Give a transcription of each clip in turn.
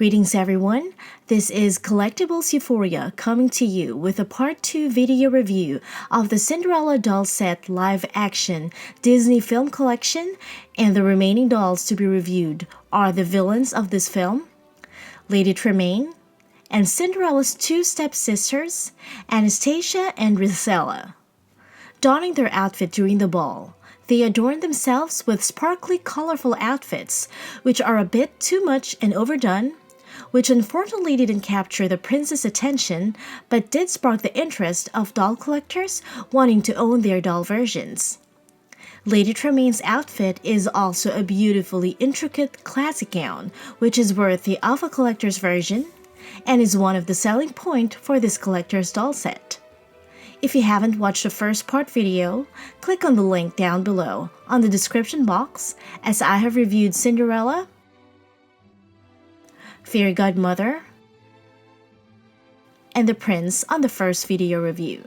Greetings everyone, this is Collectibles Euphoria coming to you with a part 2 video review of the Cinderella doll set live action Disney film collection, and the remaining dolls to be reviewed are the villains of this film, Lady Tremaine, and Cinderella's two stepsisters, Anastasia and Drisella. Donning their outfit during the ball, they adorn themselves with sparkly, colorful outfits, which are a bit too much and overdone, which unfortunately didn't capture the prince's attention, but did spark the interest of doll collectors wanting to own their doll versions. Lady Tremaine's outfit is also a beautifully intricate classic gown, which is worthy of a collector's version, and is one of the selling point for this collector's doll set. If you haven't watched the first part video, click on the link down below on the description box, as I have reviewed Cinderella, Fairy Godmother, and the Prince on the first video review.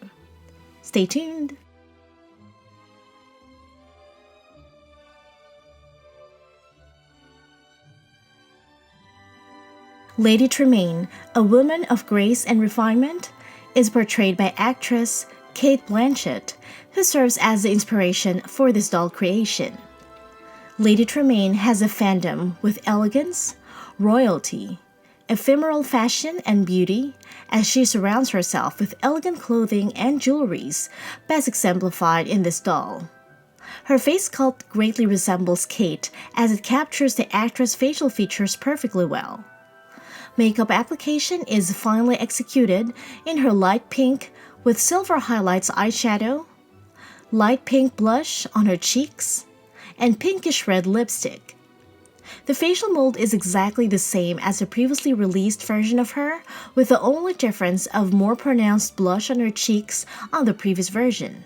Stay tuned! Lady Tremaine, a woman of grace and refinement, is portrayed by actress Cate Blanchett, who serves as the inspiration for this doll creation. Lady Tremaine has a fandom with elegance, royalty, ephemeral fashion, and beauty, as she surrounds herself with elegant clothing and jewelries, best exemplified in this doll. Her face sculpt greatly resembles Cate, as it captures the actress' facial features perfectly well. Makeup application is finely executed in her light pink with silver highlights eyeshadow, light pink blush on her cheeks, and pinkish red lipstick. The facial mold is exactly the same as the previously released version of her, with the only difference of more pronounced blush on her cheeks on the previous version.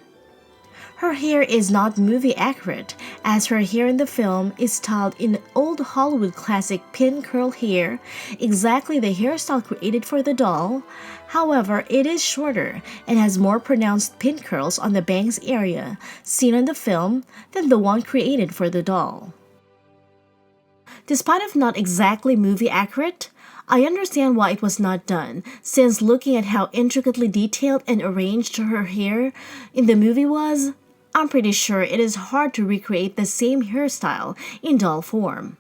Her hair is not movie accurate, as her hair in the film is styled in old Hollywood classic pin curl hair, exactly the hairstyle created for the doll. However, it is shorter and has more pronounced pin curls on the bangs area seen in the film than the one created for the doll. Despite of not exactly movie accurate, I understand why it was not done, since looking at how intricately detailed and arranged her hair in the movie was, I'm pretty sure it is hard to recreate the same hairstyle in doll form.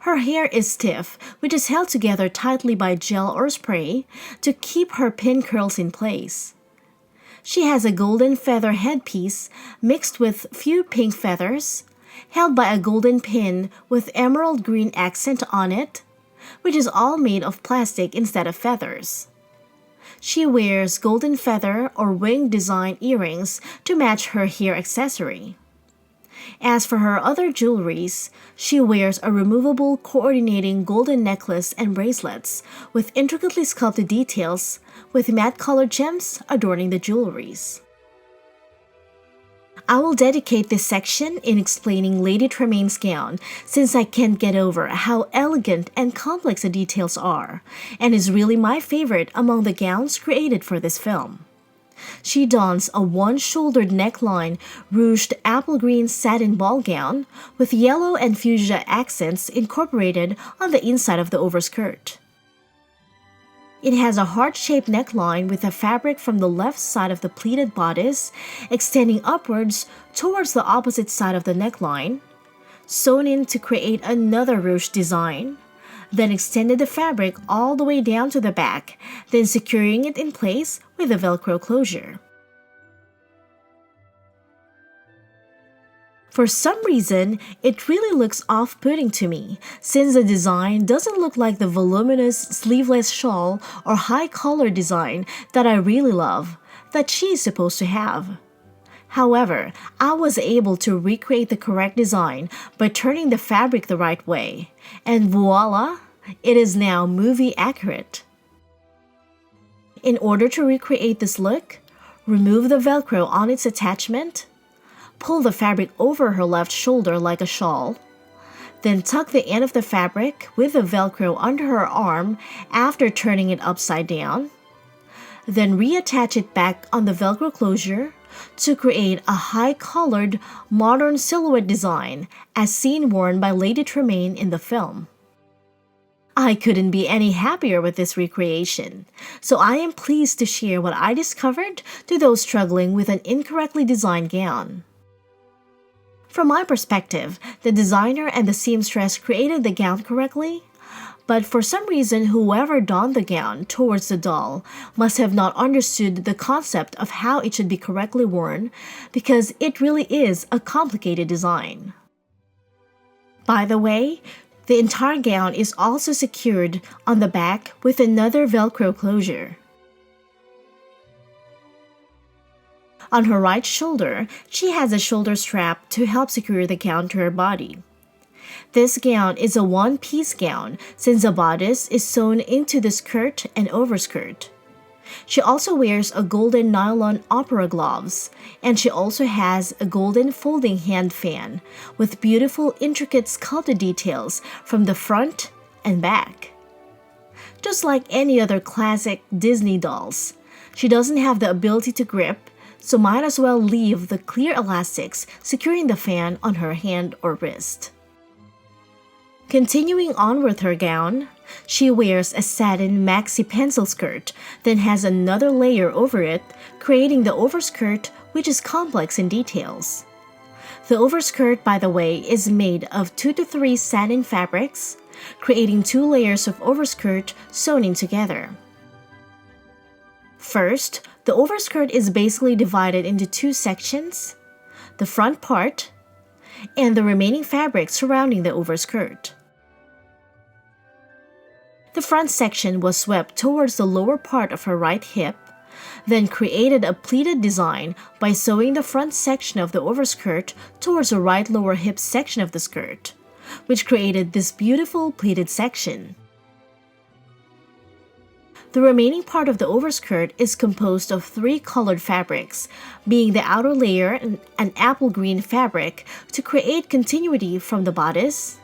Her hair is stiff, which is held together tightly by gel or spray to keep her pin curls in place. She has a golden feather headpiece mixed with few pink feathers, held by a golden pin with emerald green accent on it, which is all made of plastic instead of feathers. She wears golden feather or wing design earrings to match her hair accessory. As for her other jewelries, she wears a removable coordinating golden necklace and bracelets with intricately sculpted details with matte-colored gems adorning the jewelries. I will dedicate this section in explaining Lady Tremaine's gown, since I can't get over how elegant and complex the details are, and is really my favorite among the gowns created for this film. She dons a one-shouldered neckline ruched apple green satin ball gown with yellow and fuchsia accents incorporated on the inside of the overskirt. It has a heart-shaped neckline with a fabric from the left side of the pleated bodice extending upwards towards the opposite side of the neckline, sewn in to create another ruched design, then extended the fabric all the way down to the back, then securing it in place with a Velcro closure. For some reason, it really looks off-putting to me, since the design doesn't look like the voluminous sleeveless shawl or high-collar design that I really love, that she is supposed to have. However, I was able to recreate the correct design by turning the fabric the right way, and voila, it is now movie accurate. In order to recreate this look, remove the Velcro on its attachment, pull the fabric over her left shoulder like a shawl, then tuck the end of the fabric with the Velcro under her arm after turning it upside down, then reattach it back on the Velcro closure to create a high-collared, modern silhouette design as seen worn by Lady Tremaine in the film. I I couldn't be any happier with this recreation, so I am pleased to share what I discovered to those struggling with an incorrectly designed gown. From my perspective, the designer and the seamstress created the gown correctly, but for some reason whoever donned the gown towards the doll must have not understood the concept of how it should be correctly worn because it really is a complicated design. By the way, the entire gown is also secured on the back with another Velcro closure. On her right shoulder, she has a shoulder strap to help secure the gown to her body. This gown is a one-piece gown since the bodice is sewn into the skirt and overskirt. She also wears a golden nylon opera gloves, and she also has a golden folding hand fan with beautiful intricate sculpted details from the front and back. Just like any other classic Disney dolls, she doesn't have the ability to grip, so might as well leave the clear elastics securing the fan on her hand or wrist. Continuing on with her gown, she wears a satin maxi pencil skirt, then has another layer over it, creating the overskirt, which is complex in details. The overskirt, by the way, is made of 2 to 3 satin fabrics, creating 2 layers of overskirt sewn in together. First, the overskirt is basically divided into 2 sections, the front part, and the remaining fabric surrounding the overskirt. The front section was swept towards the lower part of her right hip, then created a pleated design by sewing the front section of the overskirt towards the right lower hip section of the skirt, which created this beautiful pleated section. The remaining part of the overskirt is composed of 3 colored fabrics, being the outer layer an apple green fabric to create continuity from the bodice,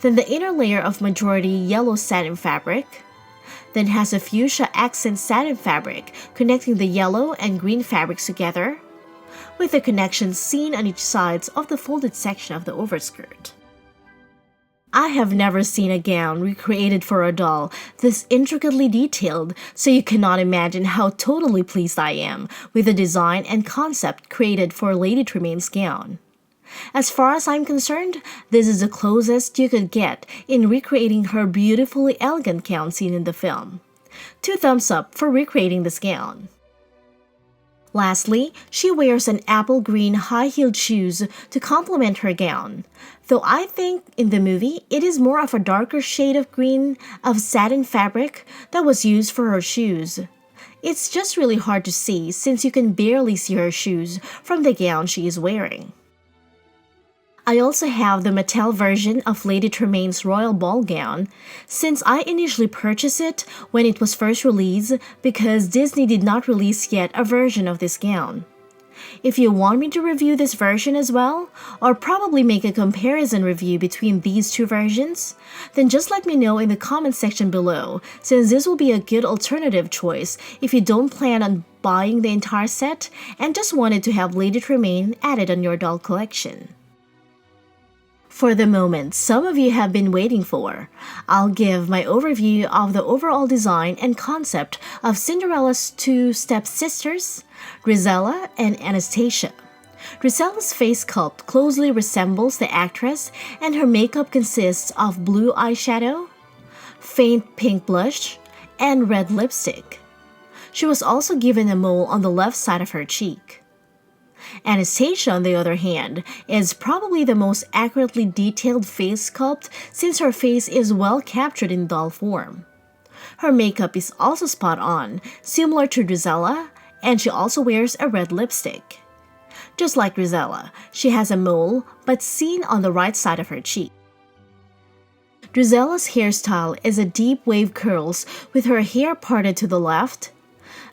then the inner layer of majority yellow satin fabric, then has a fuchsia accent satin fabric connecting the yellow and green fabrics together, with the connections seen on each sides of the folded section of the overskirt. I have never seen a gown recreated for a doll this intricately detailed, so you cannot imagine how totally pleased I am with the design and concept created for Lady Tremaine's gown. As far as I'm concerned, this is the closest you could get in recreating her beautifully elegant gown seen in the film. 2 thumbs up for recreating this gown. Lastly, she wears an apple green high-heeled shoes to complement her gown, though I think in the movie it is more of a darker shade of green of satin fabric that was used for her shoes. It's just really hard to see since you can barely see her shoes from the gown she is wearing. I also have the Mattel version of Lady Tremaine's royal ball gown, since I initially purchased it when it was first released because Disney did not release yet a version of this gown. If you want me to review this version as well, or probably make a comparison review between these 2 versions, then just let me know in the comment section below, since this will be a good alternative choice if you don't plan on buying the entire set and just wanted to have Lady Tremaine added on your doll collection. For the moment some of you have been waiting for, I'll give my overview of the overall design and concept of Cinderella's 2 stepsisters, Drisella and Anastasia. Drisella's face sculpt closely resembles the actress, and her makeup consists of blue eyeshadow, faint pink blush, and red lipstick. She was also given a mole on the left side of her cheek. Anastasia, on the other hand, is probably the most accurately detailed face sculpt since her face is well captured in doll form. Her makeup is also spot on, similar to Drisella, and she also wears a red lipstick. Just like Drisella, she has a mole, but seen on the right side of her cheek. Drisella's hairstyle is a deep wave curls with her hair parted to the left.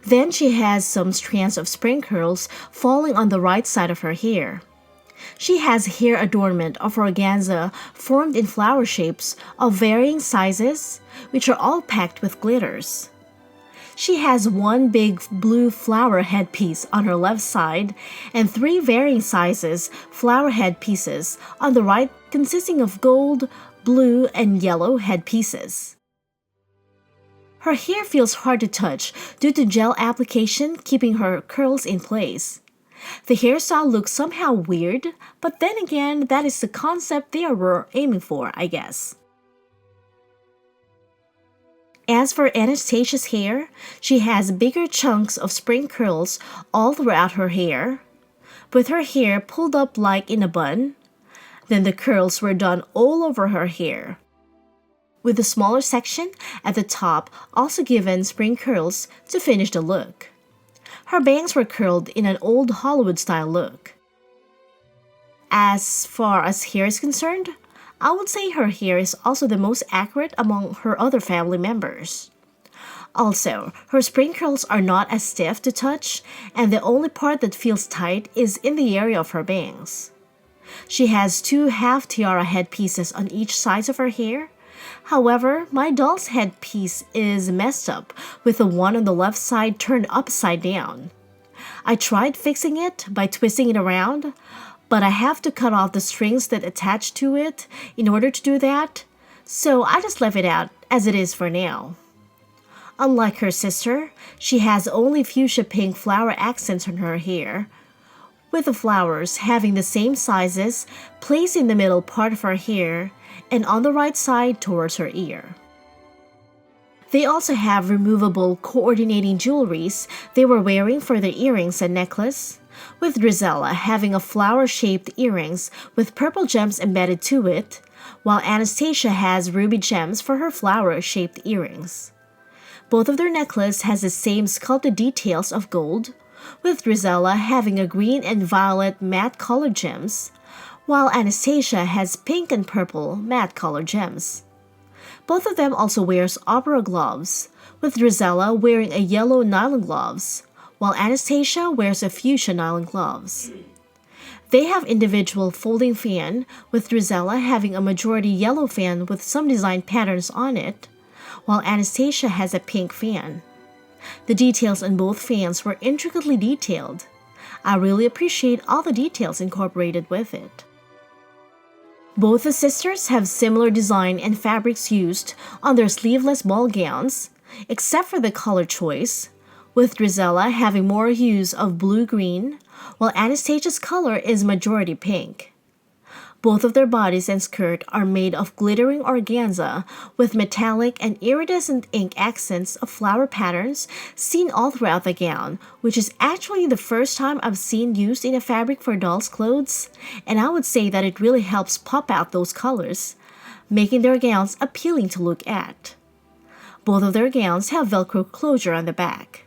Then she has some strands of spring curls falling on the right side of her hair. She has hair adornment of organza formed in flower shapes of varying sizes, which are all packed with glitters. She has 1 big blue flower headpiece on her left side and 3 varying sizes flower headpieces on the right consisting of gold, blue, and yellow headpieces. Her hair feels hard to touch due to gel application keeping her curls in place. The hairstyle looks somehow weird, but then again, that is the concept they were aiming for, I guess. As for Anastasia's hair, she has bigger chunks of spring curls all throughout her hair, with her hair pulled up like in a bun. Then the curls were done all over her hair, with the smaller section at the top also given spring curls to finish the look. Her bangs were curled in an old Hollywood-style look. As far as hair is concerned, I would say her hair is also the most accurate among her other family members. Also, her spring curls are not as stiff to touch, and the only part that feels tight is in the area of her bangs. She has 2 half tiara headpieces on each side of her hair. However, my doll's headpiece is messed up, with the one on the left side turned upside down. I tried fixing it by twisting it around, but I have to cut off the strings that attach to it in order to do that, so I just left it out as it is for now. Unlike her sister, she has only fuchsia pink flower accents on her hair, with the flowers having the same sizes placed in the middle part of her hair and on the right side towards her ear. They also have removable coordinating jewelries they were wearing for their earrings and necklace, with Drisella having a flower-shaped earrings with purple gems embedded to it, while Anastasia has ruby gems for her flower-shaped earrings. Both of their necklace has the same sculpted details of gold, with Drisella having a green and violet matte-colored gems, while Anastasia has pink and purple matte-colored gems. Both of them also wears opera gloves, with Drisella wearing a yellow nylon gloves, while Anastasia wears a fuchsia nylon gloves. They have individual folding fan, with Drisella having a majority yellow fan with some design patterns on it, while Anastasia has a pink fan. The details on both fans were intricately detailed. I really appreciate all the details incorporated with it. Both the sisters have similar design and fabrics used on their sleeveless ball gowns, except for the color choice, with Drisella having more hues of blue-green, while Anastasia's color is majority pink. Both of their bodies and skirt are made of glittering organza with metallic and iridescent ink accents of flower patterns seen all throughout the gown, which is actually the first time I've seen used in a fabric for dolls' clothes, and I would say that it really helps pop out those colors, making their gowns appealing to look at. Both of their gowns have Velcro closure on the back.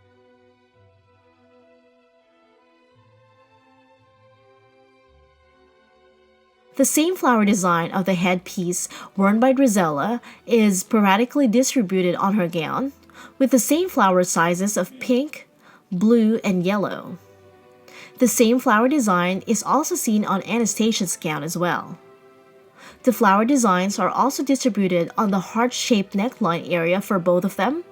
The same flower design of the headpiece worn by Drisella is sporadically distributed on her gown, with the same flower sizes of pink, blue, and yellow. The same flower design is also seen on Anastasia's gown as well. The flower designs are also distributed on the heart-shaped neckline area for both of them,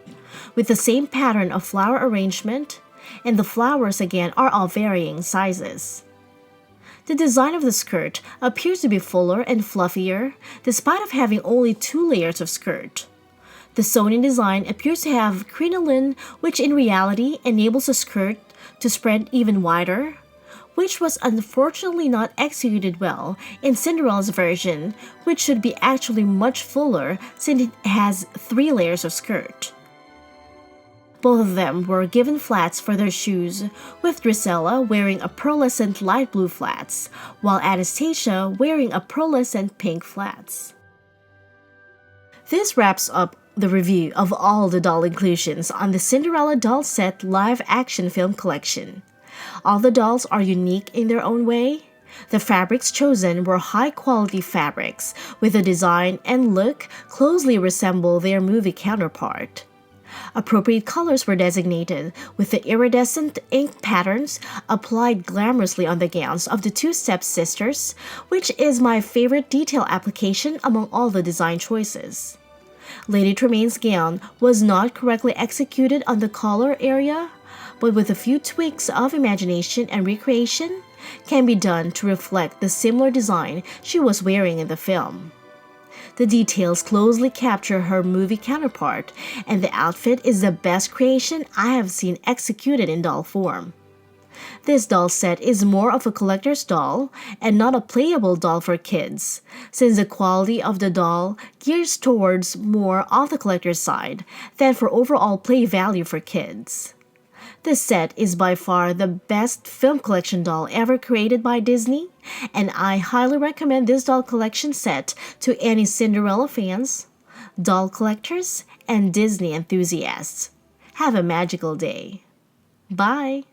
with the same pattern of flower arrangement, and the flowers again are all varying sizes. The design of the skirt appears to be fuller and fluffier, despite of having only 2 layers of skirt. The sewn-in design appears to have crinoline, which in reality enables the skirt to spread even wider, which was unfortunately not executed well in Cinderella's version, which should be actually much fuller since it has 3 layers of skirt. Both of them were given flats for their shoes, with Drisella wearing a pearlescent light blue flats, while Anastasia wearing a pearlescent pink flats. This wraps up the review of all the doll inclusions on the Cinderella doll set live-action film collection. All the dolls are unique in their own way. The fabrics chosen were high-quality fabrics, with the design and look closely resemble their movie counterpart. Appropriate colors were designated, with the iridescent ink patterns applied glamorously on the gowns of the 2 stepsisters, which is my favorite detail application among all the design choices. Lady Tremaine's gown was not correctly executed on the collar area, but with a few tweaks of imagination and recreation can be done to reflect the similar design she was wearing in the film. The details closely capture her movie counterpart, and the outfit is the best creation I have seen executed in doll form. This doll set is more of a collector's doll and not a playable doll for kids, since the quality of the doll gears towards more of the collector's side than for overall play value for kids. This set is by far the best film collection doll ever created by Disney, and I highly recommend this doll collection set to any Cinderella fans, doll collectors, and Disney enthusiasts. Have a magical day. Bye!